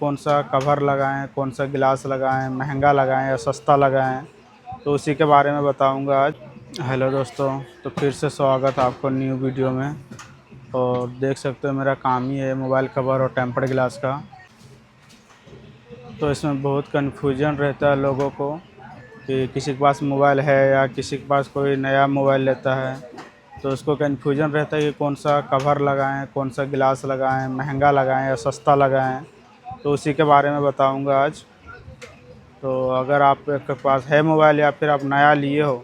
कौन सा कवर लगाएं, कौन सा गिलास लगाएं, महंगा लगाएं या सस्ता लगाएं, तो उसी के बारे में बताऊंगा आज। हेलो दोस्तों, तो फिर से स्वागत है आपको न्यू वीडियो में। और देख सकते हो मेरा काम ही है मोबाइल कवर और टेम्पर्ड गिलास का। तो इसमें बहुत कन्फ्यूजन रहता है लोगों को कि किसी के पास मोबाइल है या किसी के पास कोई नया मोबाइल लेता है, तो उसको कन्फ्यूजन रहता है कि कौन सा कवर लगाएं, कौन सा गिलास लगाएं, महंगा लगाएं या सस्ता लगाएं, तो उसी के बारे में बताऊंगा आज। तो अगर आपके पास है मोबाइल या फिर आप नया लिए हो,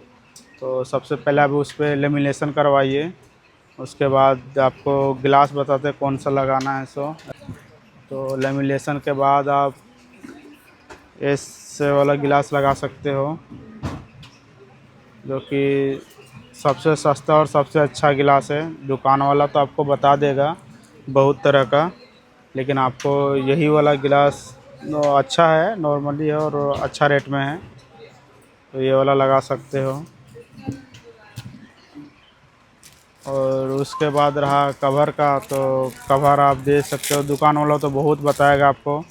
तो सबसे पहले आप उस पर लेमिनेशन करवाइए। उसके बाद आपको गिलास बताते हैं कौन सा लगाना है। तो लेमिनेशन के बाद आप इस वाला गिलास लगा सकते हो, जो कि सबसे सस्ता और सबसे अच्छा गिलास है। दुकान वाला तो आपको बता देगा बहुत तरह का, लेकिन आपको यही वाला गिलास अच्छा है, नॉर्मली है और अच्छा रेट में है, तो ये वाला लगा सकते हो। और उसके बाद रहा कवर का, तो कवर आप दे सकते हो। दुकान वाला तो बहुत बताएगा आपको,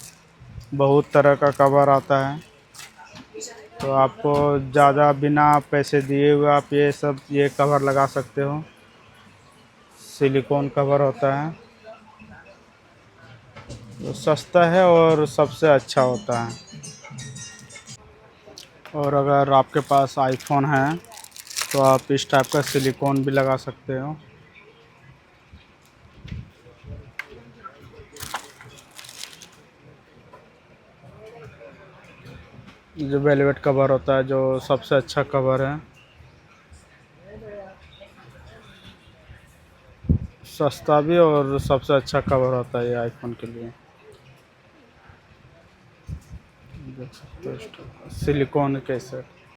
बहुत तरह का कवर आता है, तो आपको ज़्यादा बिना पैसे दिए हुए आप ये कवर लगा सकते हो। सिलिकॉन कवर होता है, तो सस्ता है और सबसे अच्छा होता है। और अगर आपके पास आईफोन है तो आप इस टाइप का सिलिकॉन भी लगा सकते हो। जो वेलवेट कवर होता है, जो सबसे अच्छा कवर है, सस्ता भी और सबसे अच्छा कवर होता है ये आईफोन के लिए। देख सकते हो सिलिकॉन कैसे